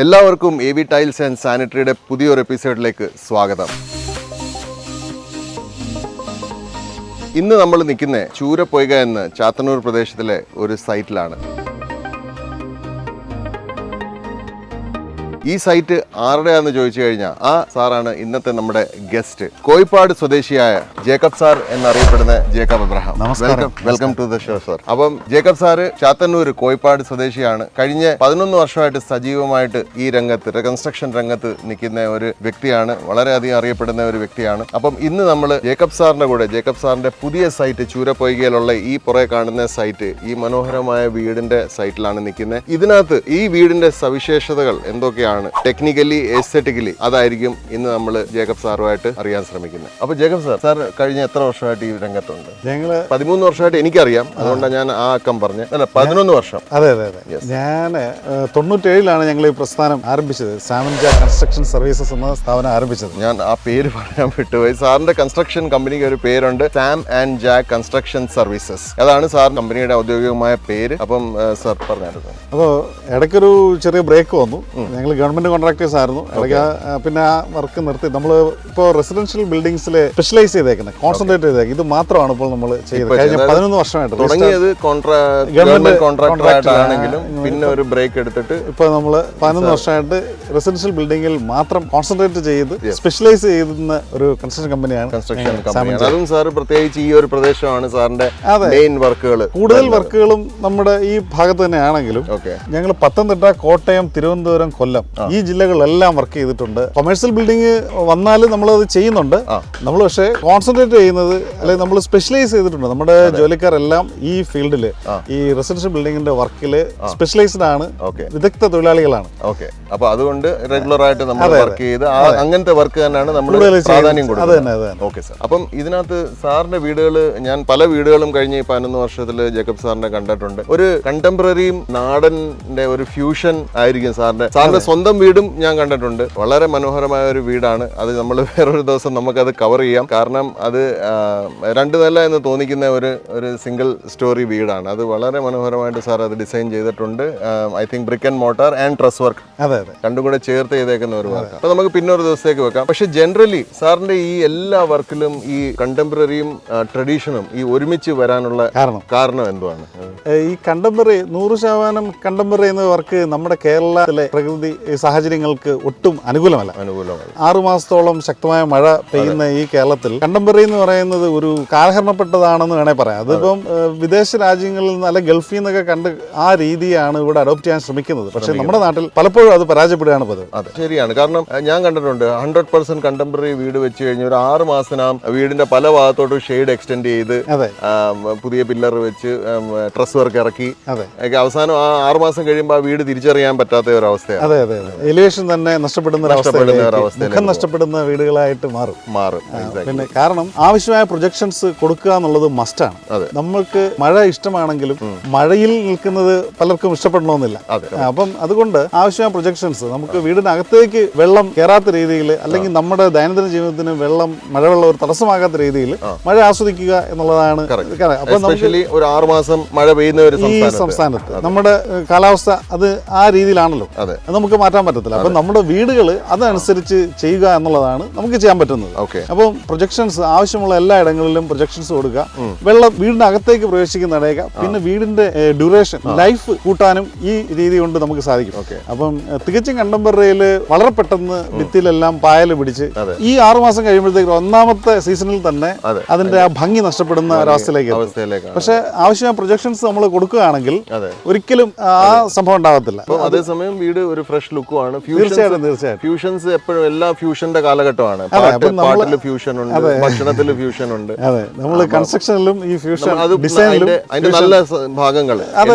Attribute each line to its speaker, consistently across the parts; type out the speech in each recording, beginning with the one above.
Speaker 1: എല്ലാവർക്കും AV tiles and സാനിറ്ററിയുടെ പുതിയൊരു എപ്പിസോഡിലേക്ക് സ്വാഗതം. ഇന്ന് നമ്മൾ നിൽക്കുന്നത് ചൂരപ്പൊയ്ക എന്ന ചാത്തന്നൂർ പ്രദേശത്തിലെ ഒരു സൈറ്റിലാണ്. ഈ സൈറ്റ് ആരുടെയാണെന്ന് ചോദിച്ചു കഴിഞ്ഞാൽ ആ സാറാണ് ഇന്നത്തെ നമ്മുടെ ഗസ്റ്റ്. കോഴിപ്പാട് സ്വദേശിയായ ജേക്കബ് സാർ എന്നറിയപ്പെടുന്ന Jacob Abraham. Welcome to the show sir. അപ്പം ജേക്കബ് സാറ് ചാത്തന്നൂർ കോഴിപ്പാട് സ്വദേശിയാണ്. കഴിഞ്ഞ 11 വർഷമായിട്ട് സജീവമായിട്ട് ഈ രംഗത്ത് കൺസ്ട്രക്ഷൻ രംഗത്ത് നിൽക്കുന്ന ഒരു വ്യക്തിയാണ്. വളരെയധികം അറിയപ്പെടുന്ന ഒരു വ്യക്തിയാണ്. അപ്പം ഇന്ന് നമ്മൾ ജേക്കബ് സാറിന്റെ കൂടെ ജേക്കബ് സാറിന്റെ പുതിയ സൈറ്റ് ചൂരപ്പൊയ്കയിലുള്ള ഈ പുറകെ കാണുന്ന സൈറ്റ്, ഈ മനോഹരമായ വീടിന്റെ സൈറ്റിലാണ് നിൽക്കുന്നത്. ഇതിനകത്ത് ഈ വീടിന്റെ സവിശേഷതകൾ എന്തൊക്കെയാണ്, ടെക്നിക്കലി എസ്തെറ്റിക്കലി, അതായിരിക്കും ഇന്ന് നമ്മൾ ജേക്കബ് സാറുമായിട്ട് അറിയാൻ ശ്രമിക്കുന്നത്. അപ്പൊ ജേക്കബ് സാർ കഴിഞ്ഞ എത്ര വർഷമായിട്ട് ഈ രംഗത്തുണ്ട്? ഞങ്ങള് 13 വർഷമായിട്ട് എനിക്കറിയാം, അതുകൊണ്ടാണ് ഞാൻ ആ അക്കം പറഞ്ഞത്. 11 വർഷം.
Speaker 2: അതെ. ഞാൻ 97 ഞങ്ങൾ ഈ പ്രസ്ഥാനം ആരംഭിച്ചത്. സാമൻ ജാക്ക് കൺസ്ട്രക്ഷൻ സർവീസസ് എന്ന സ്ഥാപനം ആരംഭിച്ചത്.
Speaker 1: ഞാൻ ആ പേര് പറയാൻ വിട്ടുപോയി. സാറിന്റെ കൺസ്ട്രക്ഷൻ കമ്പനിക്ക് ഒരു പേരുണ്ട്, Sam and Jack construction services. അതാണ് സാർ കമ്പനിയുടെ ഔദ്യോഗികമായ പേര്. അപ്പം സാർ പറഞ്ഞായിരുന്നു.
Speaker 2: അപ്പോൾ ഇടയ്ക്കൊരു ചെറിയ ബ്രേക്ക് വന്നു. ഞങ്ങൾ ഗവൺമെന്റ് കോൺട്രാക്ടേഴ്സ് ആയിരുന്നു. ഇടയ്ക്ക് പിന്നെ ആ വർക്ക് നിർത്തി. നമ്മൾ ഇപ്പോൾ റെസിഡൻഷ്യൽ ബിൽഡിംഗ്സിൽ സ്പെഷ്യലൈസ് ചെയ്തേക്കുന്നത്, കോൺസെൻട്രേറ്റ് ചെയ്തേക്കുന്നത് ഇത് മാത്രമാണ് ഇപ്പോൾ നമ്മൾ ചെയ്തത്. കഴിഞ്ഞ 11 വർഷമായിട്ട്
Speaker 1: തുടങ്ങിയത് ഗവൺമെന്റ് കോൺട്രാക്ടർ ആണെങ്കിലും പിന്നെ ഒരു ബ്രേക്ക് എടുത്തിട്ട്
Speaker 2: ഇപ്പോൾ നമ്മൾ 11 വർഷമായിട്ട് റെസിഡൻഷ്യൽ ബിൽഡിംഗിൽ മാത്രം കോൺസെൻട്രേറ്റ് ചെയ്ത് സ്പെഷ്യലൈസ് ചെയ്യുന്ന ഒരു കൺസ്ട്രക്ഷൻ കമ്പനിയാണ്.
Speaker 1: അതും സാർ പ്രത്യേകിച്ച് ഈ ഒരു പ്രദേശമാണ് സാറിന്റെ മെയിൻ വർക്കുകൾ.
Speaker 2: കൂടുതൽ വർക്കുകളും നമ്മുടെ ഈ ഭാഗത്ത് തന്നെയാണെങ്കിലും ഞങ്ങൾ പത്തനംതിട്ട, കോട്ടയം, തിരുവനന്തപുരം, കൊല്ലം ഈ ജില്ലകളിലെല്ലാം വർക്ക് ചെയ്തിട്ടുണ്ട്. കൊമേഴ്സ്യൽ ബിൽഡിംഗ് വന്നാലും നമ്മളത് ചെയ്യുന്നുണ്ട്. നമ്മൾ പക്ഷേ കോൺസെൻട്രേറ്റ് ചെയ്യുന്നത്, അല്ലെങ്കിൽ നമ്മൾ സ്പെഷ്യലൈസ് ചെയ്തിട്ടുണ്ട്. നമ്മുടെ ജോലിക്കാരെല്ലാം ഈ ഫീൽഡിൽ, ഈ റെസിഡൻഷ്യൽ ബിൽഡിംഗിന്റെ വർക്കില് സ്പെഷ്യലൈസ്ഡ് ആണ്, വിദഗ്ധ തൊഴിലാളികളാണ്.
Speaker 1: അപ്പൊ അതുകൊണ്ട് റെഗുലർ ആയിട്ട് നമ്മൾ വർക്ക് ചെയ്ത് അങ്ങനത്തെ വർക്ക് തന്നെയാണ് നമ്മൾ പ്രാധാന്യം കൊടുക്കുന്നത്. Okay sir. അപ്പം ഇതിനകത്ത് സാറിന്റെ വീടുകൾ, ഞാൻ പല വീടുകളും കഴിഞ്ഞ 11 വർഷത്തിൽ ജേക്കബ് സാറിനെ കണ്ടിട്ടുണ്ട്. ഒരു കണ്ടംപററിയും നാടന്റെ ഒരു ഫ്യൂഷൻ ആയിരിക്കും സാറിന്റെ സ്വന്തം വീടും ഞാൻ കണ്ടിട്ടുണ്ട്. വളരെ മനോഹരമായ ഒരു വീടാണ് അത്. നമ്മൾ വേറൊരു ദിവസം നമുക്കത് കവർ ചെയ്യാം. കാരണം അത് 2 നില എന്ന് തോന്നിക്കുന്ന ഒരു സിംഗിൾ സ്റ്റോറി വീടാണ്. അത് വളരെ മനോഹരമായിട്ട് സാർ അത് ഡിസൈൻ ചെയ്തിട്ടുണ്ട്. I think brick and mortar and truss work രണ്ടും കൂടെ ചേർത്ത് ചെയ്തേക്കുന്ന ഒരു വർക്ക്. അപ്പൊ നമുക്ക് പിന്നെ ഒരു ദിവസത്തേക്ക് വെക്കാം. പക്ഷെ ജനറലി സാറിന്റെ ഈ എല്ലാ വർക്കിലും ഈ കണ്ടംപററിയും ട്രഡീഷനും ഈ ഒരുമിച്ച് വരാനുള്ള കാരണം എന്തുവാണ്?
Speaker 2: ഈ കണ്ടംപററി 100% കണ്ടംപററി എന്ന വർക്ക് നമ്മുടെ കേരളത്തിലെ പ്രകൃതി സാഹചര്യങ്ങൾക്ക് ഒട്ടും അനുകൂലമല്ല. 6 മാസത്തോളം ശക്തമായ മഴ പെയ്യുന്ന ഈ കേരളത്തിൽ കണ്ടംപററി എന്ന് പറയുന്നത് ഒരു കാലഹരണപ്പെട്ടതാണെന്ന് വേണേൽ പറയാം. അതിപ്പം വിദേശ രാജ്യങ്ങളിൽ നിന്ന്, അല്ലെ ഗൾഫിൽ നിന്നൊക്കെ കണ്ട് ആ രീതിയാണ് ഇവിടെ അഡോപ്റ്റ് ചെയ്യാൻ ശ്രമിക്കുന്നത്. പക്ഷെ നമ്മുടെ നാട്ടിൽ പലപ്പോഴും അത് പരാജയപ്പെടുകയാണ് പതിവ്.
Speaker 1: അതെ, ശരിയാണ്. കാരണം ഞാൻ കണ്ടിട്ടുണ്ട് 100% കണ്ടംപററി വീട് വെച്ച് കഴിഞ്ഞ് ഒരു 6 മാസത്തിനാം വീടിന്റെ പല ഭാഗത്തോട്ടും ഷെയ്ഡ് എക്സ്റ്റെൻഡ് ചെയ്ത് പുതിയ പില്ലർ വെച്ച് ട്രസ് വർക്ക് ഇറക്കി അവസാനം ആ 6 മാസം കഴിയുമ്പോൾ ആ വീട് തിരിച്ചറിയാൻ പറ്റാത്ത ഒരു അവസ്ഥയാണ്.
Speaker 2: അതെ. എലിവേഷൻ തന്നെ നഷ്ടപ്പെടുന്ന നഷ്ടപ്പെടുന്ന വീടുകളായിട്ട് മാറും. പിന്നെ കാരണം ആവശ്യമായ പ്രൊജക്ഷൻസ് കൊടുക്കുക എന്നുള്ളത് മസ്റ്റാണ്. നമ്മൾക്ക് മഴ ഇഷ്ടമാണെങ്കിലും മഴയിൽ നിൽക്കുന്നത് പലർക്കും ഇഷ്ടപ്പെടണമെന്നില്ല. അപ്പം അതുകൊണ്ട് ആവശ്യമായ പ്രൊജക്ഷൻസ്, നമുക്ക് വീടിനകത്തേക്ക് വെള്ളം കയറാത്ത രീതിയിൽ, അല്ലെങ്കിൽ നമ്മുടെ ദൈനംദിന ജീവിതത്തിന് മഴവെള്ളം ഒരു തടസ്സമാകാത്ത രീതിയിൽ മഴ ആസ്വദിക്കുക എന്നുള്ളതാണ്.
Speaker 1: അപ്പൊ ഒരു 6 മാസം മഴ പെയ്യുന്ന
Speaker 2: ഈ സംസ്ഥാനത്ത് നമ്മുടെ കാലാവസ്ഥ അത് ആ രീതിയിലാണല്ലോ. അത് നമുക്ക് മാറ്റാൻ പറ്റത്തില്ല. അപ്പൊ നമ്മുടെ വീടുകൾ അതനുസരിച്ച് ചെയ്യുക എന്നുള്ളതാണ് നമുക്ക് ചെയ്യാൻ പറ്റുന്നത്. അപ്പം പ്രൊജക്ഷൻസ് ആവശ്യമുള്ള എല്ലാ ഇടങ്ങളിലും പ്രൊജക്ഷൻസ് കൊടുക്കുക, വെള്ളം വീടിനകത്തേക്ക് പ്രവേശിക്കുന്നതടയുക, പിന്നെ വീടിന്റെ ഡ്യൂറേഷൻ, ലൈഫ് കൂട്ടാനും ഈ രീതി കൊണ്ട് നമുക്ക് സാധിക്കും. അപ്പം തികച്ചും കണ്ടംപററിയിൽ വളരെ പെട്ടെന്ന് ഭിത്തിയിലെല്ലാം പായൽ പിടിച്ച് ഈ 6 മാസം കഴിയുമ്പോഴത്തേക്ക് 1ാമത്തെ സീസണിൽ തന്നെ അതിന്റെ ആ ഭംഗി നഷ്ടപ്പെടുന്ന ഒരവസ്ഥയിലേക്ക്. പക്ഷെ ആവശ്യമായ പ്രൊജക്ഷൻസ് നമ്മൾ കൊടുക്കുകയാണെങ്കിൽ ഒരിക്കലും ആ സംഭവം ഉണ്ടാകത്തില്ല.
Speaker 1: അതേസമയം വീട് ഒരു ഫ്രഷ് ലുക്കുമാണ്. തീർച്ചയായിട്ടും ഫ്യൂഷൻസ് എപ്പോഴും എല്ലാ ഫ്യൂഷന്റെ കാലഘട്ടമാണ്. പാട്ടില് ഫ്യൂഷൻ ഉണ്ട്, ഭക്ഷണത്തില് ഫ്യൂഷൻ ഉണ്ട്.
Speaker 2: നമ്മൾ കൺസ്ട്രക്ഷനിലും ഈ ഫ്യൂഷൻ,
Speaker 1: അതിന്റെ നല്ല ഭാഗങ്ങൾ,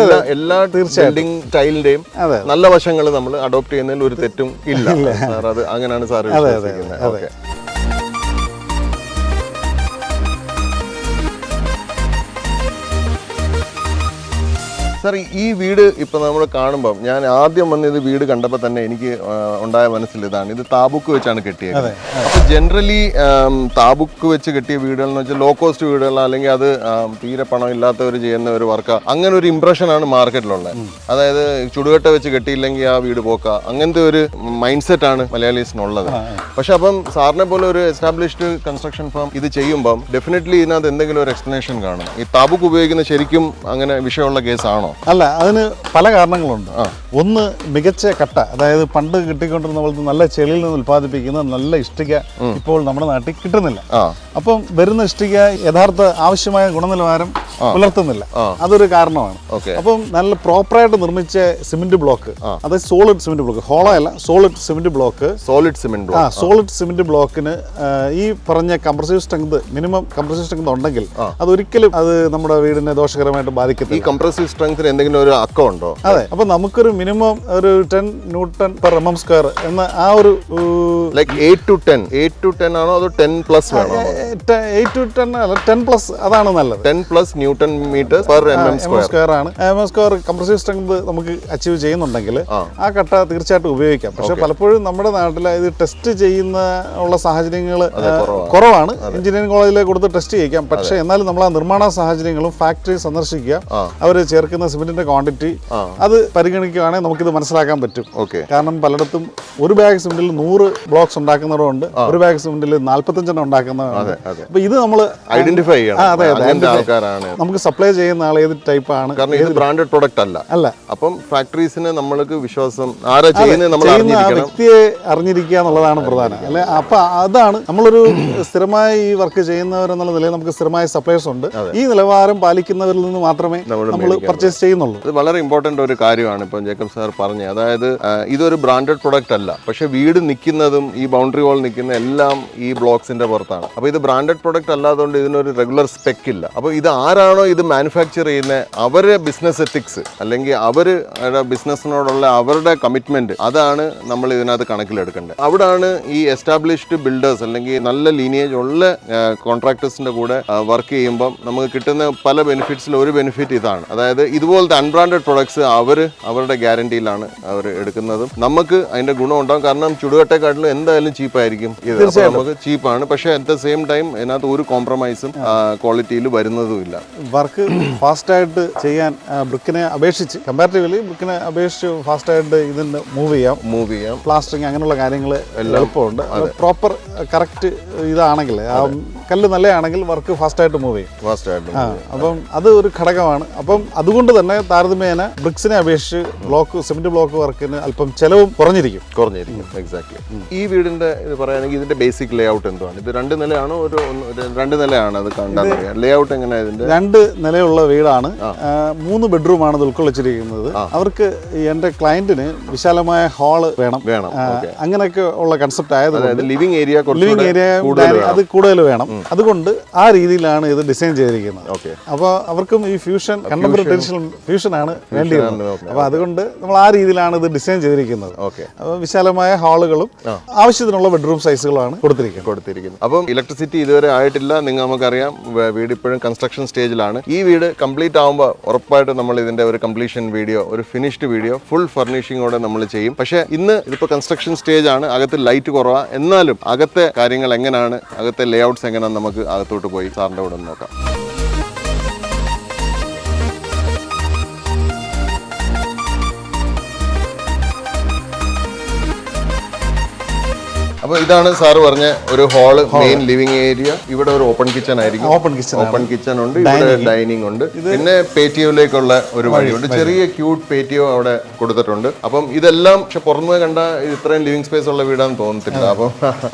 Speaker 1: എല്ലാ ബിൽഡിംഗ് സ്റ്റൈലിന്റെയും നല്ല വശങ്ങൾ നമ്മൾ അഡോപ്റ്റ് ചെയ്യുന്നതിൽ ഒരു തെറ്റും ഇല്ല. സാർ അത് അങ്ങനെയാണ് സാർ വിശ്വസിക്കുന്നത്. സാർ ഈ വീട് ഇപ്പൊ നമ്മൾ കാണുമ്പോൾ ഞാൻ ആദ്യം വന്ന് ഇത് വീട് കണ്ടപ്പോൾ തന്നെ എനിക്ക് ഉണ്ടായ മനസ്സിൽ ഇതാണ്, ഇത് താബുക്ക് വെച്ചാണ് കെട്ടിയത്. അപ്പൊ ജനറലി താബുക്ക് വെച്ച് കെട്ടിയ വീടുകൾ എന്ന് വെച്ചാൽ ലോ കോസ്റ്റ് വീടുകൾ, അല്ലെങ്കിൽ അത് തീരെ പണം ഇല്ലാത്തവർ ചെയ്യുന്ന ഒരു വർക്ക്, അങ്ങനെ ഒരു ഇംപ്രഷനാണ് മാർക്കറ്റിലുള്ളത്. അതായത് ചുടുകട്ട വെച്ച് കെട്ടിയില്ലെങ്കിൽ ആ വീട് പോക്ക, അങ്ങനത്തെ ഒരു മൈൻഡ് സെറ്റ് ആണ് മലയാളീസിനുള്ളത്. പക്ഷെ അപ്പം സാറിനെ പോലെ ഒരു എസ്റ്റാബ്ലിഷ്ഡ് കൺസ്ട്രക്ഷൻ ഫേം ഇത് ചെയ്യുമ്പം ഡെഫിനറ്റ്ലി ഇതിനകത്ത് എന്തെങ്കിലും ഒരു എക്സ്പ്ലനേഷൻ കാണും. ഈ താബുക്ക് ഉപയോഗിക്കുന്ന ശരിക്കും അങ്ങനെ വിഷയമുള്ള കേസാണോ?
Speaker 2: അല്ല, അതിന് പല കാരണങ്ങളുണ്ട്. ഒന്ന്, മികച്ച കട്ട, അതായത് പണ്ട് കിട്ടിക്കൊണ്ടിരുന്ന പോലത്തെ നല്ല ചെളിയിൽ നിന്ന് ഉൽപ്പാദിപ്പിക്കുന്ന നല്ല ഇഷ്ടിക ഇപ്പോൾ നമ്മുടെ നാട്ടിൽ കിട്ടുന്നില്ല. അപ്പം വരുന്ന ഇഷ്ടിക യഥാർത്ഥ ആവശ്യമായ ഗുണനിലവാരം പുലർത്തുന്നില്ല. അതൊരു കാരണമാണ്. അപ്പം നല്ല പ്രോപ്പറായിട്ട് നിർമ്മിച്ച സിമെന്റ് ബ്ലോക്ക്, അതായത് സോളിഡ് സിമെന്റ് ബ്ലോക്ക്, ഹോളോ അല്ല, solid cement block,
Speaker 1: solid cement
Speaker 2: ബ്ലോക്കിന് ഈ പറഞ്ഞ compressive strength, minimum compressive strength ഉണ്ടെങ്കിൽ അതൊരിക്കലും അത് നമ്മുടെ വീടിനെ ദോഷകരമായിട്ട് ബാധിക്കത്തില്ല.
Speaker 1: ഈ കംപ്രസീവ് സ്ട്രെങ്ത്തിന് എന്തെങ്കിലും ഒരു അക്കം ഉണ്ടോ?
Speaker 2: അതെ. അപ്പൊ നമുക്കൊരു മിനിമം ഒരു 10 ന്യൂട്ടൺ പെർ mm സ്ക്വയർ എന്ന ആ ഒരു
Speaker 1: ലൈക്ക് 8 to 10 ആണോ അതോ 10+ വേണോ?
Speaker 2: 8 to 10 അല്ല, 10+, അതാണ് നല്ലത്.
Speaker 1: 10+ newton metre per mm
Speaker 2: square ആണ്. mm സ്ക്വയർ കംപ്രസീവ് സ്ട്രെങ്ത് നമുക്ക് അച്ചീവ് ചെയ്യുന്നുണ്ടെങ്കിൽ ആ കട്ട തീർച്ചയായിട്ടും ഉപയോഗിക്കാം. പക്ഷെ പലപ്പോഴും നമ്മുടെ നാട്ടിൽ ഇത് ടെസ്റ്റ് ചെയ്യുന്ന ഉള്ള സാഹചര്യങ്ങൾ കുറവാണ്. എഞ്ചിനീയറിംഗ് കോളേജിലേക്ക് കൊടുത്ത് ടെസ്റ്റ് ചെയ്യിക്കാം. പക്ഷെ എന്നാലും നമ്മൾ ആ നിർമ്മാണ സാഹചര്യങ്ങളും ഫാക്ടറി സന്ദർശിക്കുക, അവർ ചേർക്കുന്ന സിമെന്റിന്റെ ക്വാണ്ടിറ്റി അത് പരിഗണിക്കുകയാണെങ്കിൽ നമുക്കിത് മനസ്സിലാക്കാൻ പറ്റും. കാരണം പലയിടത്തും ഒരു ബാഗ് സിമെന്റിൽ 100 ബ്ലോക്സ് ഉണ്ടാക്കുന്നവരുണ്ട്, ഒരു ബാഗ് സിമെന്റിൽ 45 ഉണ്ടാക്കുന്നവരുണ്ട്. അപ്പൊ ഇത് നമ്മൾ
Speaker 1: ഐഡന്റിഫൈ ചെയ്യണം.
Speaker 2: നമുക്ക് സപ്ലൈ ചെയ്യുന്ന ആൾ ഏത് ടൈപ്പ് ആണ്,
Speaker 1: കാരണം ഇത് ബ്രാൻഡഡ് പ്രൊഡക്റ്റ് അല്ല. അപ്പം ഫാക്ടറീസിന് നമ്മൾക്ക് വിശ്വാസം, ആരാ
Speaker 2: ചെയ്യുന്ന ആ വ്യക്തിയെ അറിഞ്ഞിരിക്കുക എന്നുള്ളതാണ് പ്രധാനം. അല്ലെ, അപ്പൊ അതാണ് നമ്മളൊരു സ്ഥിരമായി ഈ വർക്ക് ചെയ്യുന്നവരെന്നുള്ള നിലയിൽ നമുക്ക് സ്ഥിരമായ സപ്ലൈസ് ഉണ്ട്. ഈ നിലവാരം പാലിക്കുന്നവരിൽ നിന്ന് മാത്രമേ നമ്മൾ പർച്ചേസ് ചെയ്യുന്നുള്ളൂ.
Speaker 1: ഇത് വളരെ ഇമ്പോർട്ടന്റ് ഒരു കാര്യമാണ് ഇപ്പം ജേക്കബ് സാർ പറഞ്ഞത്. അതായത് ഇതൊരു ബ്രാൻഡഡ് പ്രൊഡക്റ്റ് അല്ല, പക്ഷെ വീട് നിൽക്കുന്നതും ഈ ബൗണ്ടറി വാൾ നിൽക്കുന്ന എല്ലാം ഈ ബ്ലോക്സിന്റെ പുറത്താണ്. അപ്പൊ ഇത് ബ്രാൻഡഡ് പ്രൊഡക്റ്റ് അല്ലാതുകൊണ്ട് ഇതിനൊരു റെഗുലർ സ്പെക്ക് ഇല്ല. അപ്പൊ ഇത് ആരാണോ ഇത് മാനുഫാക്ചർ ചെയ്യുന്നത്, അവരുടെ ബിസിനസ് എത്തിക്സ് അല്ലെങ്കിൽ അവരുടെ ബിസിനസ്സിനോടുള്ള അവരുടെ കമ്മിറ്റ്മെന്റ്, അതാണ് നമ്മൾ ഇതിനകത്ത് കണക്കിലെടുക്കേണ്ടത്. അവിടാണ് ഈ എസ്റ്റാബ്ലിഷ്ഡ് ബിൽഡേഴ്സ് അല്ലെങ്കിൽ നല്ല ലീനിയേജ് ഉള്ള കോൺട്രാക്ടേഴ്സിന്റെ കൂടെ വർക്ക് ചെയ്യുമ്പം നമുക്ക് കിട്ടുന്ന പല ബെനിഫിറ്റ്സിൽ ഒരു ബെനിഫിറ്റ് ഇതാണ്. അതായത് ഇതുപോലത്തെ അൺബ്രാൻഡഡ് പ്രൊഡക്ട്സ് അവരുടെ ഗ്യാരണ്ടിയിലാണ് അവർ എടുക്കുന്നതും നമുക്ക് അതിന്റെ ഗുണം ഉണ്ടാകും. കാരണം ചുടുകട്ടേക്കാട്ടിലും എന്തായാലും ചീപ്പായിരിക്കും ഇത്. നമുക്ക് ചീപ്പാണ്, പക്ഷെ അറ്റ് ദ സെയിം ടൈം ഇതിനകത്ത് ഒരു കോംപ്രമൈസും ക്വാളിറ്റിയിൽ വരുന്നതുമില്ല.
Speaker 2: വർക്ക് ഫാസ്റ്റായിട്ട് ചെയ്യാൻ ബ്രിക്കിനെ അപേക്ഷിച്ച്, കമ്പാരിറ്റീവ്ലി ബ്രിക്കിനെ അപേക്ഷിച്ച് ഫാസ്റ്റായിട്ട് ഇതിന് മൂവ് ചെയ്യാം. പ്ലാസ്റ്ററിങ് അങ്ങനെയുള്ള കാര്യങ്ങൾ എളുപ്പമുണ്ട്. പ്രോപ്പർ കറക്റ്റ് ഇതാണെങ്കിൽ, ആ കല്ല് നല്ലതാണെങ്കിൽ വർക്ക് ഫാസ്റ്റായിട്ട് മൂവ് ചെയ്യും. അപ്പം അത് ഒരു ഘടകമാണ്. അപ്പം അതുകൊണ്ട് തന്നെ താരതമ്യേന ബ്രിക്സിനെ അപേക്ഷിച്ച് സിമെന്റ് ബ്ലോക്ക് വർക്കിന് അല്പം ചെലവും കുറഞ്ഞിരിക്കും.
Speaker 1: എക്സാക്ട്ലി. ഈ വീടിന്റെ ഇത് പറയുകയാണെങ്കിൽ ഇതിന്റെ ബേസിക് ലേ ഔട്ട് എന്താണ്? ഇത് 2 നിലയാണോ? 2 നിലയാണ്. അത് കണ്ടാൽ ലേ ഔട്ട് എങ്ങനെയാണ് ഇതിന്റെ?
Speaker 2: 2 നിലയുള്ള വീടാണ്. 3 ബെഡ്റൂമാണ് ഇത് ഉൾക്കൊള്ളിച്ചിരിക്കുന്നത്. അവർക്ക് എന്റെ ക്ലയന്റിന് വിശാലമായ ഹാള് വേണം. അങ്ങനെയൊക്കെ ഉള്ള കൺസെപ്റ്റ് ആയതുകൊണ്ട്
Speaker 1: ലിവിംഗ് ഏരിയ
Speaker 2: അത് കൂടുതൽ വേണം. അതുകൊണ്ട് ആ രീതിയിലാണ് ഇത് ഡിസൈൻ ചെയ്തിരിക്കുന്നത്. അപ്പോൾ അവർക്കും ഈ ഫ്യൂഷൻ, കണ്ടംപററി ട്രഡീഷണൽ ഫ്യൂഷൻ ആണ് വേണ്ടിയിരുന്നത്. അപ്പോൾ അതുകൊണ്ട് നമ്മൾ ആ രീതിയിലാണ് ഇത് ഡിസൈൻ ചെയ്തിരിക്കുന്നത്. അപ്പോൾ വിശാലമായ ഹാളുകളും ആവശ്യത്തിനുള്ള ബെഡ്റൂം സൈസുകളാണ് കൊടുത്തിരിക്കുന്നത്.
Speaker 1: അപ്പം ഇലക്ട്രിസിറ്റി ഇതുവരെ ആയിട്ടില്ല. നമുക്കറിയാം വീട് ഇപ്പോഴും കൺസ്ട്രക്ഷൻ സ്റ്റേജിലാണ്. ഈ വീട് കംപ്ലീറ്റ് ആകുമ്പോൾ ഉറപ്പായിട്ടും നമ്മൾ ഇതിന്റെ ഒരു കംപ്ലീഷൻ വീഡിയോ, ഒരു ഫിനിഷ്ഡ് വീഡിയോ, ഫുൾ ഫർണിഷിങ്ങോടെ നമ്മൾ ചെയ്യും. പക്ഷേ ഇന്ന് ഇതിപ്പോൾ കൺസ്ട്രക്ഷൻ സ്റ്റേജ് ആണ്. അകത്ത് ലൈറ്റ് കുറവാണ്. എന്നാലും അകത്തെ കാര്യങ്ങൾ എങ്ങനെയാണ്, അകത്തെ ലേ ഔട്ട്സ് എങ്ങനെയാണ്, നമുക്ക് അകത്തോട്ട് പോയി സാറിന്റെ കൂടെ നോക്കാം. അപ്പോൾ ഇതാണ് സാറ് പറഞ്ഞ ഒരു ഹാള്, മെയിൻ ലിവിംഗ് ഏരിയ. ഇവിടെ ഒരു ഓപ്പൺ കിച്ചൺ ആയിരിക്കും. ഓപ്പൺ കിച്ചൺ ഉണ്ട്, ഇവിടെ ഡൈനിങ് ഉണ്ട്, പിന്നെ പേറ്റിയോയിലേക്കുള്ള ഒരു വഴിയുണ്ട്. ചെറിയ ക്യൂട്ട് പേറ്റിയോ അവിടെ കൊടുത്തിട്ടുണ്ട്. അപ്പം ഇതെല്ലാം പക്ഷെ പുറമെ കണ്ട ഇത്രയും ലിവിംഗ് സ്പേസ് ഉള്ള വീടാന്ന് തോന്നത്തില്ല.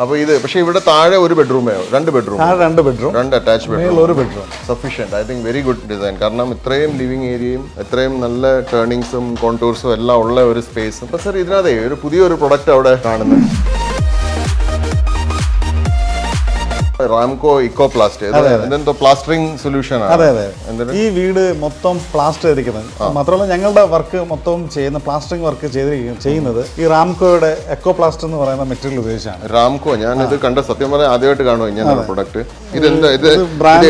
Speaker 1: അപ്പൊ ഇത് പക്ഷെ ഇവിടെ താഴെ ഒരു ബെഡ്റൂമേ, 2 bedroom, 2 attach bedroom sufficient. I think very good design. കാരണം ഇത്രയും ലിവിംഗ് ഏരിയയും ഇത്രയും നല്ല ടേണിങ്സും കോണ്ടൂർസും എല്ലാം ഉള്ള ഒരു സ്പേസും. അപ്പൊ സാർ ഇതിനകത്തെ ഒരു പുതിയൊരു പ്രൊഡക്റ്റ് അവിടെ കാണുന്നത്. റാംകോ ഇക്കോപ്ലാസ്റ്റ് ഇതെന്തോ പ്ലാസ്റ്ററിംഗ് സൊല്യൂഷൻ ആണ്.
Speaker 2: അതെ അതെ, ഈ വീട് മൊത്തം പ്ലാസ്റ്റർ ചെയ്തിരിക്കുന്നത്. മാത്രമല്ല ഞങ്ങളുടെ വർക്ക് മൊത്തം ചെയ്യുന്ന പ്ലാസ്റ്ററിംഗ് വർക്ക് ചെയ്യുന്നത് ഈ റാംകോയുടെ എക്കോപ്ലാസ്റ്റ് എന്ന് പറയുന്ന മെറ്റീരിയൽ ഉപയോഗിച്ചാണ്.
Speaker 1: റാംകോ ഞാൻ ഇത് കണ്ട സത്യം പറഞ്ഞാൽ ആദ്യമായിട്ട് കാണുമോ ഇങ്ങനെ പ്രൊഡക്റ്റ്. ഇതെന്താ ഇത്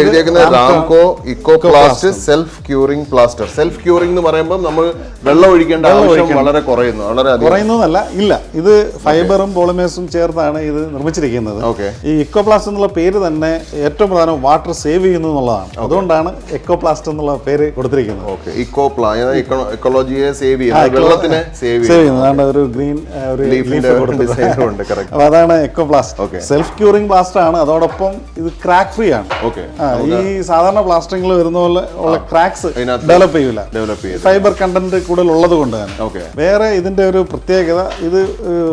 Speaker 1: എഴുതിയേക്കുന്നത്? Ramco ecoplast self curing plaster. Self curing എന്ന് പറയുമ്പോൾ നമ്മൾ വെള്ളം ഒഴിക്കേണ്ട ആവശ്യം വളരെ കുറയുന്നു. വളരെ
Speaker 2: കുറയുന്നതല്ല, ഇല്ല, ഇത് ഫൈബറും പോളിമേഴ്സും ചേർത്താണ് ഇത് നിർമ്മിച്ചിരിക്കുന്നത്. ഈ ഇക്കോപ്ലാസ്റ്റ് എന്നുള്ള പേര് തന്നെ ഏറ്റവും പ്രധാനം വാട്ടർ സേവ് ചെയ്യുന്നു എന്നുള്ളതാണ്. അതുകൊണ്ടാണ് എക്കോപ്ലാസ്റ്റ് എന്നുള്ള പേര് കൊടുത്തിരിക്കുന്നത്.
Speaker 1: ഇക്കോളജിയെ സേവ് ചെയ്യുന്നത്, വെള്ളത്തിനെ സേവ് ചെയ്യുന്നത്.
Speaker 2: ഒരു ഗ്രീൻ അപ്പൊ അതാണ് എക്കോപ്ലാസ്റ്റ്. സെൽഫ് ക്യൂറിംഗ് പ്ലാസ്റ്റർ ആണ്. അതോടൊപ്പം ഇത് ക്രാക്ക് ഫ്രീ ആണ്. ഈ സാധാരണ പ്ലാസ്റ്ററിംഗിൽ വരുന്ന പോലെ ഉള്ള ക്രാക്സ് ഡെവലപ്പ് ചെയ്യൂല, ഫൈബർ കണ്ടന്റ് കൂടുതൽ ഉള്ളത് കൊണ്ട് തന്നെ. വേറെ ഇതിന്റെ ഒരു പ്രത്യേകത, ഇത്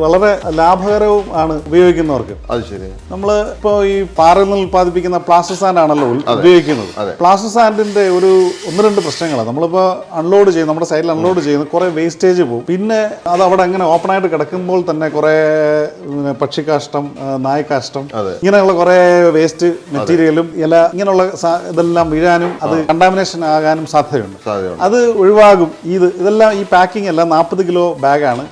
Speaker 2: വളരെ ലാഭകരവും ആണ് ഉപയോഗിക്കുന്നവർക്ക്. നമ്മള് ഇപ്പോ ഈ പാറയിൽ നിന്ന് ഉത്പാദിപ്പിക്കുന്ന പ്ലാസ്റ്റർ സാൻഡ് ആണല്ലോ ഉപയോഗിക്കുന്നത്. പ്ലാസ്റ്റർ സാൻഡിന്റെ ഒരു 1-2 പ്രശ്നങ്ങളാണ്. നമ്മളിപ്പോ അൺലോഡ് ചെയ്യുന്ന, നമ്മുടെ സൈഡിൽ അൺലോഡ് ചെയ്യുന്ന കുറെ വേസ്റ്റേജ് പോകും. പിന്നെ അത് അവിടെ അങ്ങനെ ഓപ്പൺ ആയിട്ട് കിടക്കുമ്പോൾ തന്നെ കുറെ പക്ഷിക്കാഷ്ടം, നായക്കാഷ്ടം, ഇങ്ങനെയുള്ള കുറെ വേസ്റ്റ് മെറ്റീരിയലും ഇങ്ങനെയുള്ള ഇതെല്ലാം വീഴാനും അത് കണ്ടാമിനേഷൻ ആകാനും സാധ്യതയുണ്ട്. അത് ഒഴിവാകും. ഇതെല്ലാം ഈ പാക്കിംഗ് എല്ലാം 40 കിലോ ബാഗാണ്.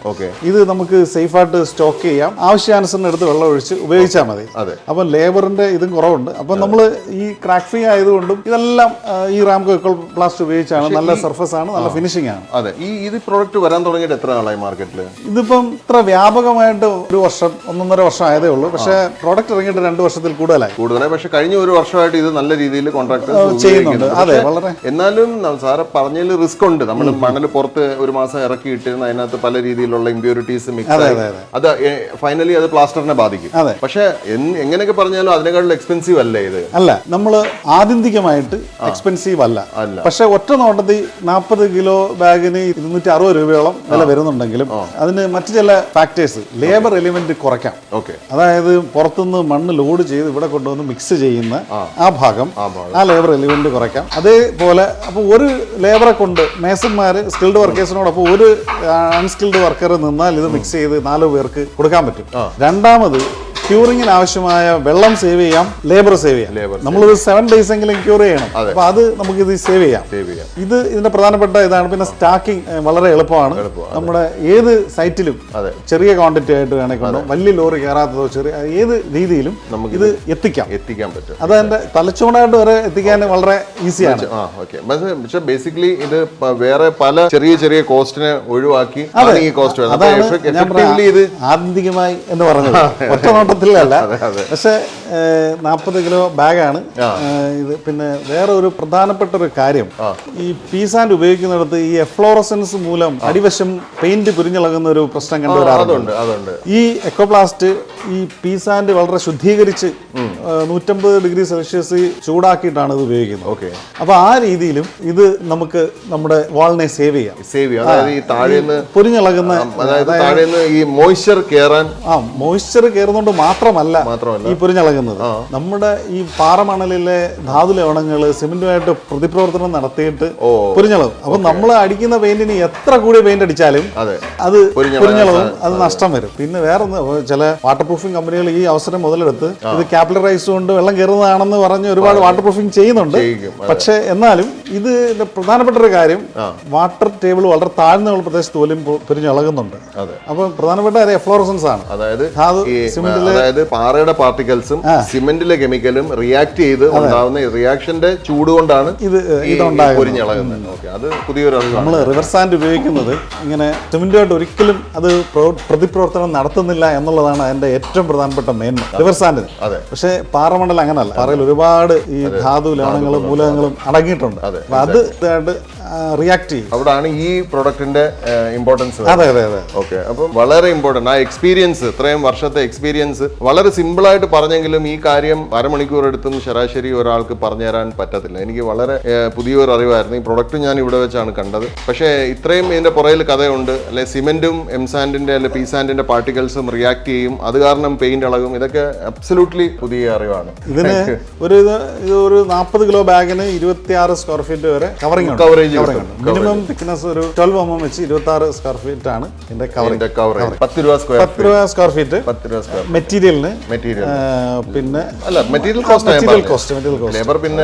Speaker 2: ഇത് നമുക്ക് സേഫ് ആയിട്ട് സ്റ്റോക്ക് ചെയ്യാം. ആവശ്യാനുസരണം എടുത്ത് വെള്ളം ഒഴിച്ച് ഉപയോഗിച്ചാൽ മതി. അപ്പൊ ലേബറിന്റെ ഇതും കുറവുണ്ട്. അപ്പൊ നമ്മൾ ഈ ക്രാക്ക് ഫ്രീ ആയതുകൊണ്ടും ഇതെല്ലാം ഈ റാംകോ ഇക്കോപ്ലാസ്റ്റ് ഉപയോഗിച്ചാണ്. നല്ല സർഫസ് ആണ്, നല്ല ഫിനിഷിംഗ് ആണ്.
Speaker 1: അതെ, ഈ പ്രോഡക്റ്റ് വരാൻ തുടങ്ങിയിട്ട് എത്ര നാളായി മാർക്കറ്റിൽ?
Speaker 2: ഇതിപ്പം ഇത്ര വ്യാപകമായിട്ട് 1 വർഷം 1.5 വർഷം ആയതേ ഉള്ളൂ. പക്ഷേ പ്രോഡക്റ്റ് ഇറങ്ങിയിട്ട് 2 വർഷത്തിൽ കൂടുതലായി.
Speaker 1: പക്ഷെ കഴിഞ്ഞ 1 വർഷമായിട്ട് ഇത് നല്ല രീതിയിൽ കോൺട്രാക്ട്
Speaker 2: ചെയ്യുന്നുണ്ട്. അതെ, വളരെ.
Speaker 1: എന്നാലും സാറ് പറഞ്ഞതിൽ റിസ്ക് ഉണ്ട്. നമ്മൾ മണൽ പുറത്ത് 1 മാസം ഇറക്കി ഇട്ടിരുന്ന അതിനകത്ത് പല രീതിയിലുള്ള ഇമ്പ്യൂരിറ്റീസ് മിക്സ് ആയി അത് ഫൈനലി അത് പ്ലാസ്റ്ററിനെ ബാധിക്കും. പക്ഷെ എങ്ങനെയൊക്കെ പറഞ്ഞാലും അതിനെക്കാളും എക്സ്പെൻസീവ് അല്ലേ ഇത്?
Speaker 2: അല്ല, നമ്മൾ ആത്യന്തികമായിട്ട് എക്സ്പെൻസീവ് അല്ല. പക്ഷെ ഒറ്റ നോട്ടത്തിൽ 40 കിലോ ബാഗിന് 260 രൂപയോളം വില വരുന്നുണ്ടെങ്കിലും അതിന് മറ്റു ചില ഫാക്ടേഴ്സ്, ലേബർ എലിമെന്റ് കുറയ്ക്കാം. അതായത് പുറത്തുനിന്ന് മണ്ണ് ലോഡ് ചെയ്ത് ഇവിടെ കൊണ്ടുവന്ന് മിക്സ് ചെയ്യുന്ന ആ ഭാഗം, ആ ലേബർ എലിമെന്റ് കുറയ്ക്കാം. അതേപോലെ അപ്പൊ ഒരു ലേബറെ കൊണ്ട് മേസന്മാര് സ്കിൽഡ് വർക്കേഴ്സിനോടൊപ്പം ഒരു അൺസ്കിൽഡ് വർക്കർ നിന്നാൽ ഇത് മിക്സ് ചെയ്ത് 4 പേർക്ക് കൊടുക്കാൻ പറ്റും. രണ്ടാമത് ക്യൂറിങ്ങിന് ആവശ്യമായ വെള്ളം സേവ് ചെയ്യാം, ലേബർ സേവ് ചെയ്യാം. നമ്മളൊരു 7 days എങ്കിലും ക്യൂർ ചെയ്യണം. അപ്പൊ അത് നമുക്ക് ഇത് സേവ് ചെയ്യാം. ഇതിന്റെ പ്രധാനപ്പെട്ട ഇതാണ്. പിന്നെ സ്റ്റാക്കിംഗ് വളരെ എളുപ്പമാണ്. നമ്മുടെ ഏത് സൈറ്റിലും ചെറിയ ക്വാണ്ടിറ്റി ആയിട്ട് വേണമെങ്കിൽ വലിയ ലോറി കയറാത്തതോ ചെറിയ ഏത് രീതിയിലും ഇത് എത്തിക്കാൻ പറ്റും. അത് എന്റെ തലച്ചോണായിട്ട് വരെ എത്തിക്കാൻ വളരെ ഈസിയാണ്.
Speaker 1: ബേസിക്കലി ഇത് വേറെ പല ചെറിയ കോസ്റ്റിനെ ഒഴിവാക്കി
Speaker 2: ആത്യന്തികമായി എന്ന് പറഞ്ഞത് ഒറ്റ നോട്ടത്തിലല്ല. പക്ഷെ 40 കിലോ ബാഗാണ് ഇത്. പിന്നെ വേറെ ഒരു പ്രധാനപ്പെട്ട ഒരു കാര്യം, ഈ പീ സാൻഡ് ഉപയോഗിക്കുന്നിടത്ത് ഈ എഫ്ലോറസൻസ് മൂലം അടിവശം പെയിന്റ് പുരിഞ്ഞിളകുന്ന ഒരു പ്രശ്നം കണ്ടുവരാറുണ്ട്. ഈ എക്കോപ്ലാസ്റ്റ് ഈ പീ സാൻഡ് വളരെ ശുദ്ധീകരിച്ച് 150 ഡിഗ്രി സെൽഷ്യസ് ചൂടാക്കിയിട്ടാണ് ഇത് ഉപയോഗിക്കുന്നത്. അപ്പൊ ആ രീതിയിലും ഇത് നമുക്ക് നമ്മുടെ വാളിനെ സേവ് ചെയ്യാം.
Speaker 1: അതായത്
Speaker 2: പുരിഞ്ഞിളകുന്ന
Speaker 1: ഈ മോയ്സ്ചർ
Speaker 2: കയറുന്നോണ്ട് മാത്രമല്ല ഈ പുരിഞ്ഞിളകുന്നത്. നമ്മുടെ ഈ പാറമണലിലെ ധാതു ലവണങ്ങള് സിമെന്റുമായിട്ട് പ്രതിപ്രവർത്തനം നടത്തിയിട്ട് പുരിഞ്ഞിളകും. അപ്പൊ നമ്മൾ അടിക്കുന്ന പെയിന്റിന് എത്ര കൂടിയ പെയിന്റ് അടിച്ചാലും അത് പുരിഞ്ഞിളകും, അത് നഷ്ടം വരും. പിന്നെ വേറെ ചില വാട്ടർ പ്രൂഫിംഗ് കമ്പനികൾ ഈ അവസരം മുതലെടുത്ത് ഇത് ക്യാപിലറൈസ് കൊണ്ട് വെള്ളം കയറുന്നതാണെന്ന് പറഞ്ഞ് ഒരുപാട് വാട്ടർ പ്രൂഫിംഗ് ചെയ്യുന്നുണ്ട്. പക്ഷെ എന്നാലും ഇതിന്റെ പ്രധാനപ്പെട്ട ഒരു കാര്യം, വാട്ടർ ടേബിൾ വളരെ താഴ്ന്ന പ്രദേശത്ത് പോലും പുരിഞ്ഞിളകുന്നുണ്ട്. അപ്പൊ പ്രധാനപ്പെട്ട എഫ്ലോറസൻസ് ആണ്.
Speaker 1: അതായത് പാറയുടെ പാർട്ടിക്കൽസും സിമെന്റിലെ കെമിക്കലും റിയാക്ട് ചെയ്ത് ഉണ്ടാവുന്ന റിയാക്ഷന്റെ ചൂട് കൊണ്ടാണ് ഇത് പൊരിഞ്ഞിളകുന്നത്. അത് പുതിയൊരു
Speaker 2: നമ്മൾ റിവർ സാൻഡ് ഉപയോഗിക്കുന്നത് ഇങ്ങനെ സിമെന്റുമായിട്ട് ഒരിക്കലും അത് പ്രതിപ്രവർത്തനം നടത്തുന്നില്ല എന്നുള്ളതാണ് അതിന്റെ ഏറ്റവും പ്രധാനപ്പെട്ട മേന്മ റിവർ സാൻഡിന്. പക്ഷെ പാറമണൽ അങ്ങനല്ല. പാറയിൽ ഒരുപാട് ഈ ധാതു ലവണങ്ങളും മൂലകങ്ങളും അടങ്ങിയിട്ടുണ്ട്. അപ്പൊ അത് റിയാക്ട് ചെയ്യും.
Speaker 1: അവിടാണ് ഈ പ്രൊഡക്റ്റിന്റെ ഇമ്പോർട്ടൻസ്. ഓക്കെ, അപ്പം വളരെ ഇമ്പോർട്ടന്റ് ആ എക്സ്പീരിയൻസ്, ഇത്രയും വർഷത്തെ എക്സ്പീരിയൻസ് വളരെ സിമ്പിൾ ആയിട്ട് പറഞ്ഞെങ്കിലും ഈ കാര്യം അരമണിക്കൂർ എടുത്തും ശരാശരി ഒരാൾക്ക് പറഞ്ഞു തരാൻ പറ്റത്തില്ല. എനിക്ക് വളരെ പുതിയൊരു അറിവായിരുന്നു. ഈ പ്രൊഡക്റ്റ് ഞാൻ ഇവിടെ വെച്ചാണ് കണ്ടത്. പക്ഷേ ഇത്രയും ഇതിന്റെ പുറകിൽ കഥയുണ്ട്. അല്ലെ സിമെന്റും എംസാൻഡിന്റെ അല്ലെ പി സാൻഡിന്റെ പാർട്ടിക്കൽസും റിയാക്ട് ചെയ്യും, അത് കാരണം പെയിന്റ് ഇളകും. ഇതൊക്കെ അബ്സല്യൂട്ട്ലി പുതിയ അറിവാണ്.
Speaker 2: ഇതിന് ഒരു 40 കിലോ ബാഗിന് 26 സ്ക്വയർ ഫീറ്റ് വരെ കവറേജ് കവറിംഗ് ഉണ്ട്. മിനിമം തിക്നെസ് ഒരു 12 mm വെച്ച് 26 സ്ക്വയർ ഫീറ്റ് ആണ് ഇതിന്റെ കവറിംഗ്.
Speaker 1: 10 രൂപ
Speaker 2: സ്ക്വയർ ഫീറ്റ് മെറ്റീരിയൽ പിന്നെ
Speaker 1: അല്ല മെറ്റീരിയൽ കോസ്റ്റ് ലേബർ പിന്നെ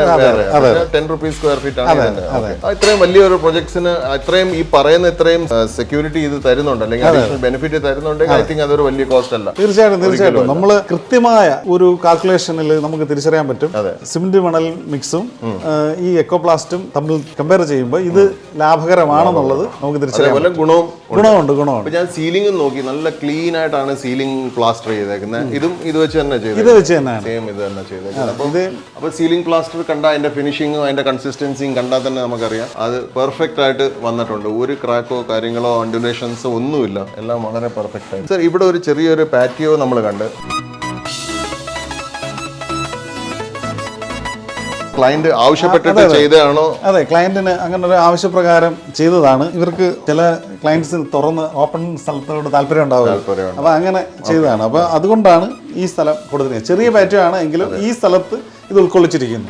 Speaker 1: 10 rupees സ്ക്വയർ ഫീറ്റ് ആണ്. ഇത്രയും വലിയൊരു പ്രൊജക്ട്സിന് ഇത്രയും ഈ പറയുന്ന ഇത്രയും സെക്യൂരിറ്റി ഇത് തരുന്നുണ്ട് അല്ലെങ്കിൽ അഡീഷണൽ ബെനിഫിറ്റ് തരുന്നുണ്ടെങ്കിൽ ഐ തിങ്ക് അതൊരു വലിയ കോസ്റ്റ് അല്ല.
Speaker 2: തീർച്ചയായിട്ടും നമ്മൾ കൃത്യമായ ഒരു കാൽക്കുലേഷനിൽ നമുക്ക് തിരിച്ചറിയാൻ പറ്റും. സിമന്റ് മണൽ മിക്സും ഈ എക്കോപ്ലാസ്റ്റും തമ്മിൽ കമ്പയർ ചെയ്യുമ്പോൾ ഇത് ലാഭകരമാണെന്നുള്ളത് നമുക്ക് തിരിച്ചറിയാൻ ഗുണമുണ്ട്.
Speaker 1: ഞാൻ സീലിംഗ് നോക്കി നല്ല ക്ലീൻ ആയിട്ടാണ് സീലിംഗ് പ്ലാസ്റ്റർ ചെയ്തേക്കുന്നത്. ഇതും ഇത് വെച്ച് തന്നെ സെയിം ഇത് തന്നെ ചെയ്തേക്കുന്നത്. അപ്പൊ സീലിംഗ് പ്ലാസ്റ്റർ കണ്ട അതിന്റെ ഫിനിഷിങ്ങും അതിന്റെ കൺസിസ്റ്റൻസിയും കണ്ടാൽ തന്നെ നമുക്കറിയാം അത് പെർഫെക്റ്റ് ആയിട്ട് വന്നിട്ടുണ്ട്. ഒരു ക്രാക്കോ കാര്യങ്ങളോ അണ്ടുലേഷൻസോ ഒന്നുമില്ല, എല്ലാം വളരെ പെർഫെക്റ്റ് ആയിട്ട്. സർ ഇവിടെ ഒരു ചെറിയൊരു പാറ്റിയോ നമ്മൾ കണ്ട്. ക്ലയന്റ് ആവശ്യപ്പെട്ടിട്ട് ചെയ്തതാണോ?
Speaker 2: അതെ, ക്ലയന്റിന് അങ്ങനെ ഒരു ആവശ്യപ്രകാരം ചെയ്തതാണ്. ഇവർക്ക് ചില ക്ലയന്റ്സിന് തുറന്ന് ഓപ്പൺ സ്ഥലത്തോട് താല്പര്യം ഉണ്ടാവുക, അപ്പൊ അങ്ങനെ ചെയ്തതാണ്. അപ്പൊ അതുകൊണ്ടാണ് ഈ സ്ഥലം കൊടുത്തിരിക്കുന്നത്. ചെറിയ പാറ്റോ ആണ് എങ്കിലും ഈ സ്ഥലത്ത് ഇത് ഉൾക്കൊള്ളിച്ചിരിക്കുന്നു.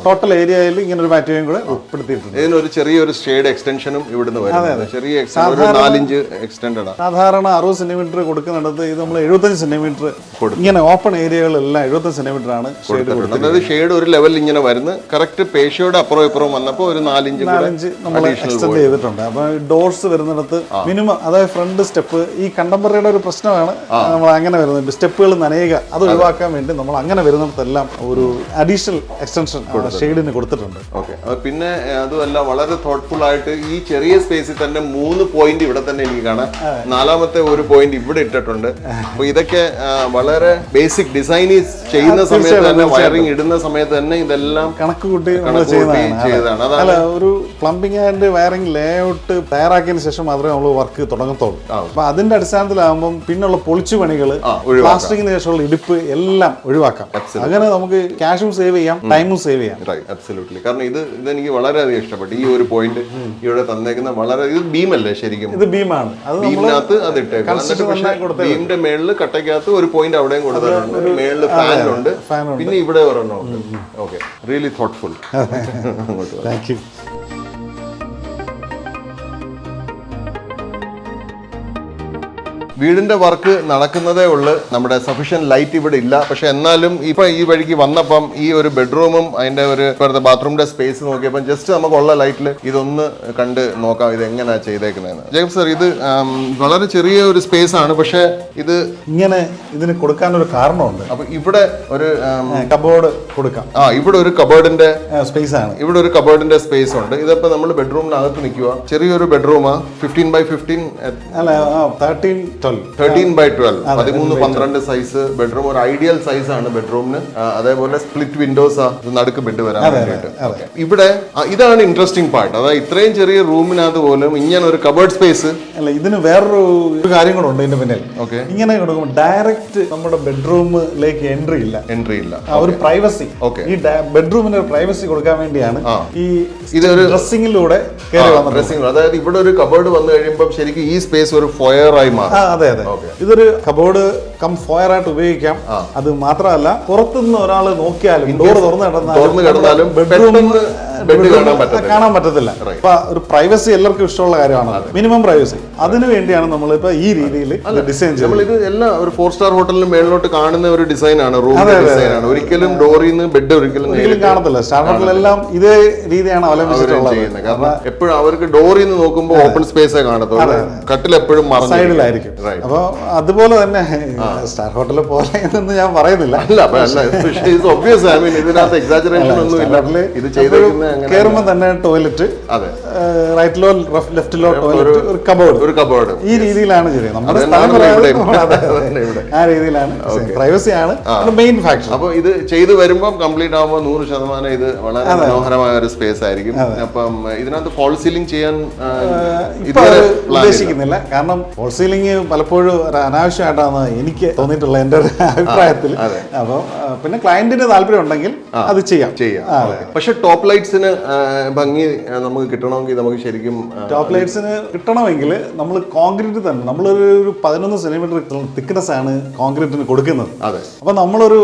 Speaker 2: ടോട്ടൽ ഏരിയയിൽ ഇങ്ങനെ ഒരു പാറ്റോയും കൂടെ ഉൾപ്പെടുത്തിയിട്ടുണ്ട്.
Speaker 1: ഇതിനൊരു ചെറിയൊരു ഷെയ്ഡ് എക്സ്റ്റൻഷനും ഇവിടുന്ന് വരുന്നത്. ചെറിയ 4 ഇഞ്ച് എക്സ്റ്റൻഡഡ് ആണ്.
Speaker 2: സാധാരണ 60 സെന്റിമീറ്റർ കൊടുക്കുന്നിടത്ത് ഇത് നമ്മൾ 75 സെന്റിമീറ്റർ ഇങ്ങനെ ഓപ്പൺ ഏരിയകളെല്ലാം 75 സെന്റിമീറ്റർ ആണ് ഷെയ്ഡ് കൊടുക്കുന്നത്.
Speaker 1: അതായത് ഷെയ്ഡ് ഒരു ലെവലിൽ ഇങ്ങനെ വരുന്നു. കറക്റ്റ് പേശിയോടെ അപ്പുറം ഇപ്പുറം വന്നപ്പോൾ ഒരു 4 ഇഞ്ച്
Speaker 2: നമ്മൾ എക്സ്റ്റെൻഡ് ചെയ്തിട്ടുണ്ട്. അപ്പൊ ഡോർസ് വരുന്നിടത്ത് മിനിമം, അതായത് ഫ്രണ്ട് സ്റ്റെപ്പ് ഈ കണ്ടംപററിയുടെ ഒരു പ്രശ്നമാണ് നമ്മൾ അങ്ങനെ വരുന്നത്. സ്റ്റെപ്പുകൾ നനയുക അത് ഒഴിവാക്കാൻ വേണ്ടി നമ്മൾ അങ്ങനെ വരുന്നിടത്തെല്ലാം ഒരു അഡീഷണൽ എക്സ്റ്റൻഷൻ ഷെയ്ഡിന് കൊടുത്തിട്ടുണ്ട്.
Speaker 1: ഓക്കെ, പിന്നെ അതുമല്ല വളരെ തോട്ട്ഫുൾ ആയിട്ട് ഈ ചെറിയ സ്പേസിൽ തന്നെ 3 പോയിന്റ് ഇവിടെ തന്നെ എനിക്ക് കാണാം. 4ാമത്തെ ഒരു പോയിന്റ് ഇവിടെ ഇട്ടിട്ടുണ്ട്. അപ്പൊ ഇതൊക്കെ വളരെ ബേസിക് ഡിസൈൻ ചെയ്യുന്ന സമയത്ത് തന്നെ, വയറിംഗ് ഇടുന്ന സമയത്ത് തന്നെ ഇതെല്ലാം
Speaker 2: കണക്ക് കൂട്ടി ചെയ്തതാണ്. അല്ല, ഒരു പ്ലംബിംഗ് ആൻഡ് വയറിംഗ് ലേഔട്ട് തയ്യാറാക്കിയതിനു ശേഷം മാത്രമേ നമ്മൾ വർക്ക് തുടങ്ങത്തുള്ളൂ. അപ്പൊ അതിന്റെ അടിസ്ഥാനത്തിലാകുമ്പോൾ പിന്നുള്ള പൊളിച്ചു പണികൾ, പ്ലാസ്റ്ററിങ്ങിന് ശേഷമുള്ള ഇടിപ്പ് എല്ലാം ഒഴിവാക്കാം. അങ്ങനെ നമുക്ക് ക്യാഷും സേവ് ചെയ്യാം, ടൈമും സേവ് ചെയ്യാം.
Speaker 1: അബ്സല്യൂട്ട്ലി. കാരണം ഇതെനിക്ക് വളരെയധികം ഇഷ്ടപ്പെട്ടു. ഈ ഒരു പോയിന്റ് ഇവിടെ തന്നേക്കുന്ന വളരെ, ഇത് ബീമല്ലേ ശരിക്കും?
Speaker 2: ഇത് ബീമാണ്.
Speaker 1: ബീമിനകത്ത് അത് ഇട്ടേക്കും. ബീമിന്റെ മേളില് കട്ടയ്ക്കകത്ത് ഒരു പോയിന്റ് അവിടെയും കൊടുത്തിട്ടുണ്ട്. മേളില് ഫാനുണ്ട്, പിന്നെ ഇവിടെ ഒരെണ്ണം ഉണ്ട്. Okay, really thoughtful.
Speaker 2: Thank you.
Speaker 1: വീടിന്റെ വർക്ക് നടക്കുന്നതേ ഉള്ളു. നമ്മുടെ സഫീഷ്യന്റ് ലൈറ്റ് ഇവിടെ ഇല്ല. പക്ഷെ എന്നാലും ഇപ്പൊ ഈ വഴിക്ക് വന്നപ്പം ഈ ഒരു ബെഡ്റൂമും അതിന്റെ ഒരു ഇപ്പോഴത്തെ ബാത്റൂമിന്റെ സ്പേസ് നോക്കിയപ്പോൾ ജസ്റ്റ് നമുക്കുള്ള ലൈറ്റിൽ ഇതൊന്ന് കണ്ട് നോക്കാം ഇത് എങ്ങനെയാ ചെയ്തേക്കുന്നതെന്ന്. ജേക്കബ് സർ, ഇത് വളരെ ചെറിയ ഒരു സ്പേസ് ആണ്, പക്ഷെ ഇത്
Speaker 2: ഇങ്ങനെ ഇതിന് കൊടുക്കാനൊരു കാരണമുണ്ട്.
Speaker 1: അപ്പൊ ഇവിടെ ഒരു
Speaker 2: കബോർഡ് കൊടുക്കാം.
Speaker 1: ഇവിടെ ഒരു കബോർഡിന്റെ
Speaker 2: സ്പേസ് ആണ്.
Speaker 1: ഇവിടെ ഒരു കബോർഡിന്റെ സ്പേസ് ഉണ്ട്. ഇതിപ്പോ നമ്മൾ ബെഡ്റൂമിനകത്ത് നിൽക്കുക. ചെറിയൊരു ബെഡ്റൂമാ, 15x15
Speaker 2: അല്ല 13
Speaker 1: 13x12 13-12 സൈസ് ബെഡ്റൂം. ഒരു ഐഡിയൽ സൈസ് ആണ് ബെഡ്റൂമിന്. അതേപോലെ സ്പ്ലിറ്റ് വിൻഡോസ് നടുക്ക് ബെഡ് വരാൻ വേണ്ടിയിട്ട്. ഇവിടെ ഇതാണ് ഇൻട്രസ്റ്റിംഗ് പാർട്ട്. അതായത് ഇത്രയും ചെറിയ റൂമിനകത്ത് പോലും ഇങ്ങനെ ഒരു കബോർഡ് സ്പേസ്
Speaker 2: അല്ല. ഇതിന് വേറൊരു കാര്യം കൂടെ ഉണ്ട് ഇതിന്റെ പിന്നിൽ.
Speaker 1: ഓക്കെ,
Speaker 2: ഇങ്ങനെ കൊടുക്കുമ്പോൾ ഡയറക്റ്റ് നമ്മുടെ ബെഡ്റൂമിലേക്ക് എൻട്രി ഇല്ല. ഒരു പ്രൈവസി, ഈ ബെഡ്റൂമിന് ഒരു പ്രൈവസി കൊടുക്കാൻ വേണ്ടിയാണ് ഈ ഇതൊരു ഡ്രസ്സിംഗിലൂടെ കയറി വന്നത്.
Speaker 1: അതായത് ഇവിടെ ഒരു കബോർഡ് വന്നു കഴിയുമ്പോൾ ശരിക്കും ഈ സ്പേസ് ഒരു ഫോയറായി മാറും.
Speaker 2: അതെ, ഇതൊരു കബോർഡ് കം ഫോയർ ആയിട്ട് ഉപയോഗിക്കാം. അത് മാത്രമല്ല, പുറത്തുനിന്ന് ഒരാൾ നോക്കിയാലും ഡോർ തുറന്നു കിടന്നാലും കാണാൻ പറ്റത്തില്ല. അപ്പൊ ഒരു പ്രൈവസി എല്ലാവർക്കും ഇഷ്ടമുള്ള കാര്യമാണ്. മിനിമം പ്രൈവസി, അതിനു വേണ്ടിയാണ് നമ്മളിപ്പോ ഈ രീതിയിൽ ഡിസൈൻ ചെയ്യുന്നത്.
Speaker 1: ഇത് എല്ലാം ഒരു 4-star ഹോട്ടലിന് മേളിലോട്ട് കാണുന്ന ഒരു ഡിസൈൻ ആണ്, റൂമിന്റെ ഡിസൈൻ ആണ്. ഒരിക്കലും ഡോറിൽ നിന്ന് ബെഡ് ഒരിക്കലും
Speaker 2: കാണത്തില്ല. സ്റ്റാർ ഹോട്ടലെല്ലാം ഇതേ രീതിയാണ് അവലംബിച്ചിട്ടുള്ളത്.
Speaker 1: കാരണം എപ്പോഴും അവർക്ക് ഡോറിൽ നിന്ന് നോക്കുമ്പോൾ ഓപ്പൺ സ്പേസേ കാണത്തുള്ളൂ. കട്ടിൽ എപ്പോഴും
Speaker 2: സൈഡിലായിരിക്കും. അപ്പൊ അതുപോലെ തന്നെ സ്റ്റാർ ഹോട്ടലിൽ പോലെ എന്ന് ഞാൻ പറയുന്നില്ല. കയറുമ്പോൾ തന്നെ ടോയ്ലറ്റ്, റൈറ്റിലോ ലെഫ്റ്റിലോ ടോയ്ലറ്റ്, ഒരു കബോർഡ്, ഈ രീതിയിലാണ് ചെയ്യുന്നത്. നമ്മുടെ ആ രീതിയിലാണ്. പ്രൈവസി ആണ് മെയിൻ ഫാക്ടർ.
Speaker 1: അപ്പൊ ഇത് ചെയ്തു വരുമ്പോൾ കംപ്ലീറ്റ് ആകുമ്പോൾ 100% ഇത് വളരെ മനോഹരമായ ഒരു സ്പേസ് ആയിരിക്കും. അപ്പം ഇതിനകത്ത് ഫോൾ സീലിംഗ് ചെയ്യാൻ
Speaker 2: ഉദ്ദേശിക്കുന്നില്ല. കാരണം ഫോൾ സീലിംഗ് പലപ്പോഴും അനാവശ്യമായിട്ടാണ് എനിക്ക് തോന്നിയിട്ടുള്ള എന്റെ ഒരു അഭിപ്രായത്തിൽ. അപ്പൊ പിന്നെ ക്ലയന്റിന് താല്പര്യം ഉണ്ടെങ്കിൽ അത് ചെയ്യാം.
Speaker 1: പക്ഷെ ടോപ്പ് ലൈറ്റ്സിന് ഭംഗി നമുക്ക് കിട്ടണമെങ്കിൽ നമുക്ക് ശരിക്കും
Speaker 2: ടോപ്പ് ലൈറ്റ്സിന് കിട്ടണമെങ്കിൽ നമ്മൾ കോൺക്രീറ്റ് തന്നെ, നമ്മളൊരു 11 സെന്റിമീറ്റർ തിക്നെസ് ആണ് കോൺക്രീറ്റിന് കൊടുക്കുന്നത്.
Speaker 1: അതെ.
Speaker 2: അപ്പം നമ്മളൊരു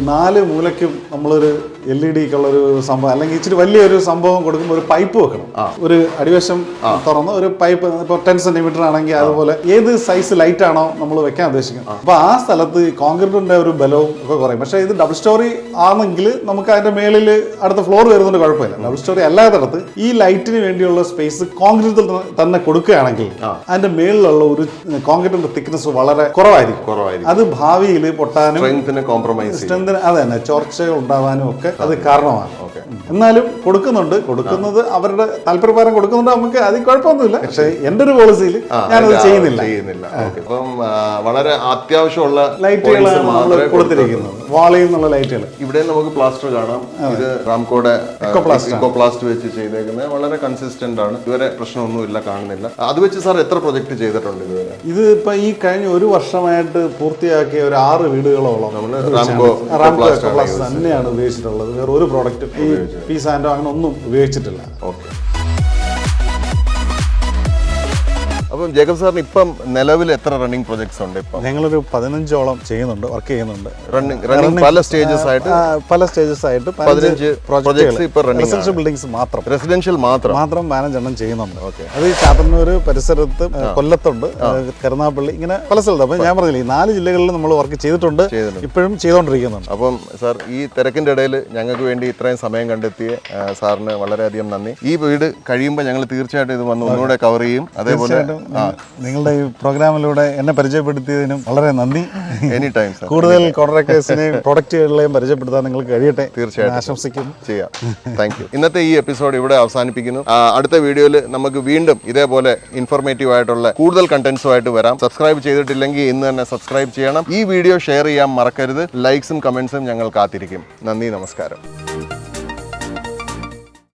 Speaker 2: 4 മൂലയ്ക്കും നമ്മളൊരു LED-ക്കുള്ളൊരു സംഭവം അല്ലെങ്കിൽ ഇച്ചിരി വലിയൊരു സംഭവം കൊടുക്കുമ്പോൾ ഒരു പൈപ്പ് വെക്കണം. ഒരു അടിവശം തുറന്ന് ഒരു പൈപ്പ്, ഇപ്പോൾ 10 സെന്റിമീറ്റർ ആണെങ്കിൽ അതുപോലെ ഏത് സൈസ് ലൈറ്റ് ആണോ നമ്മൾ വെക്കാൻ ഉദ്ദേശിക്കുന്നത്. അപ്പോൾ ആ സ്ഥലത്ത് കോൺക്രീറ്റിന്റെ ഒരു ബലവും ഒക്കെ കുറയും. പക്ഷേ ഇത് ഡബിൾ സ്റ്റോറി ആണെങ്കിൽ നമുക്ക് അതിന്റെ മേളിൽ അടുത്ത ഫ്ലോർ വരുന്നതുകൊണ്ട് കുഴപ്പമില്ല. ഡബിൾ സ്റ്റോറി അല്ലാത്തടത്ത് ഈ ലൈറ്റിന് വേണ്ടിയുള്ള സ്പേസ് കോൺക്രീറ്റിൽ തന്നെ കൊടുക്കുകയാണെങ്കിൽ അതിന്റെ മേളിലുള്ള ഒരു കോൺക്രീറ്റിന്റെ തിക്നെസ് വളരെ കുറവായിരിക്കും. അത് ഭാവിയിൽ പൊട്ടാനും സ്ട്രെങ്തിന് അത് തന്നെ ചോർച്ചകൾ ഉണ്ടാവാനും ഒക്കെ അത് കാരണമാണ്. എന്നാലും കൊടുക്കുന്നത് അവരുടെ താല്പര്യപ്രകാരം കൊടുക്കുന്നുണ്ട്, നമുക്ക് അതിൽ കുഴപ്പമൊന്നുമില്ല. പക്ഷേ എന്റെ ഒരു പോളിസിയിൽ ഞാനത് ചെയ്യുന്നില്ല.
Speaker 1: വളരെ അത്യാവശ്യമുള്ള
Speaker 2: ലൈറ്റുകളാണ് നമ്മൾ കൊടുത്തിരിക്കുന്നത്, വാളിൽ നിന്നുള്ള ലൈറ്റുകൾ.
Speaker 1: ഇവിടെ നമുക്ക് പ്ലാസ്റ്റർ കാണാം. ഇത് റാംകോയുടെ ഇക്കോപ്ലാസ്റ്റ് വെച്ച് ചെയ്തേക്കുന്നത് വളരെ കൺസിസ്റ്റന്റ് ആണ്. ഇതുവരെ പ്രശ്നമൊന്നുമില്ല, കാണുന്നില്ല. അത് വെച്ച് സാർ എത്ര പ്രൊജക്ട് ചെയ്തിട്ടുണ്ട് ഇതുവരെ?
Speaker 2: ഇത് ഇപ്പൊ ഈ കഴിഞ്ഞ 1 വർഷമായിട്ട് പൂർത്തിയാക്കിയ ഒരു 6 വീടുകളോളം
Speaker 1: റാംകോ
Speaker 2: ഇക്കോപ്ലാസ്റ്റ് തന്നെയാണ് ഉപയോഗിച്ചിട്ടുള്ളത്. വേറെ ഒരു പ്രോഡക്റ്റ് ഈ പീസ് ആൻഡോ അങ്ങനെ ഒന്നും ഉപയോഗിച്ചിട്ടില്ല.
Speaker 1: ഓക്കെ. അപ്പം ജേക്കബ് സാറിന് ഇപ്പം നിലവിൽ എത്ര റണ്ണിങ് പ്രൊജക്ട്സ് ഉണ്ട്? ഇപ്പം
Speaker 2: ഞങ്ങളൊരു 15ഓളം ചെയ്യുന്നുണ്ട്, വർക്ക് ചെയ്യുന്നുണ്ട്.
Speaker 1: റണ്ണിങ് പല സ്റ്റേജസ് ആയിട്ട് 15 പ്രോജക്ട്സ് ഇപ്പൊ റണ്ണിങ്.
Speaker 2: റെസിഡൻഷ്യൽ ബിൽഡിംഗ്സ് മാത്രം,
Speaker 1: റെസിഡൻഷ്യൽ മാത്രം
Speaker 2: 15 എണ്ണം ചെയ്യുന്നുണ്ട്. അത് ഈ ചാത്തന്നൂർ പരിസരത്ത്, കൊല്ലത്തുണ്ട്, കരുനാഗപ്പള്ളി, ഇങ്ങനെ പല സ്ഥലത്ത്. അപ്പം ഞാൻ പറഞ്ഞില്ലേ, ഈ 4 ജില്ലകളിൽ നമ്മൾ വർക്ക് ചെയ്തിട്ടുണ്ട്, ഇപ്പോഴും ചെയ്തുകൊണ്ടിരിക്കുന്നുണ്ട്.
Speaker 1: അപ്പം സാർ ഈ തിരക്കിന്റെ ഇടയിൽ ഞങ്ങൾക്ക് വേണ്ടി ഇത്രയും സമയം കണ്ടെത്തിയ സാറിന് വളരെയധികം നന്ദി. ഈ വീട് കഴിയുമ്പോൾ ഞങ്ങൾ തീർച്ചയായിട്ടും ഇത് വന്ന് ഒന്നുകൂടെ കവർ ചെയ്യും. അതേപോലെ
Speaker 2: നിങ്ങളുടെ ഈ പ്രോഗ്രാമിലൂടെ എന്നെ പരിചയപ്പെടുത്തിയതിനും വളരെ നന്ദി.
Speaker 1: Any time sir.
Speaker 2: കൂടുതൽ കോൺട്രാക്ടേഴ്സിനെയും പ്രൊഡക്റ്റുകളെയും പരിചയപ്പെടുത്താൻ നിങ്ങൾക്ക് കഴിയട്ടെ.
Speaker 1: തീർച്ചയായിട്ടും
Speaker 2: ആശംസിക്കുന്നു.
Speaker 1: ചെയ്യാം. Thank you. ഇന്നത്തെ ഈ എപ്പിസോഡ് ഇവിടെ അവസാനിപ്പിക്കുന്നു. അടുത്ത വീഡിയോയിൽ നമുക്ക് വീണ്ടും ഇതേപോലെ ഇൻഫോർമേറ്റീവ് ആയിട്ടുള്ള കൂടുതൽ കണ്ടന്റ്സുമായിട്ട് വരാം. സബ്സ്ക്രൈബ് ചെയ്തിട്ടില്ലെങ്കിൽ ഇന്ന് തന്നെ സബ്സ്ക്രൈബ് ചെയ്യണം. ഈ വീഡിയോ ഷെയർ ചെയ്യാൻ മറക്കരുത്. ലൈക്സും കമന്റ്സും ഞങ്ങൾ കാത്തിരിക്കും. നന്ദി, നമസ്കാരം.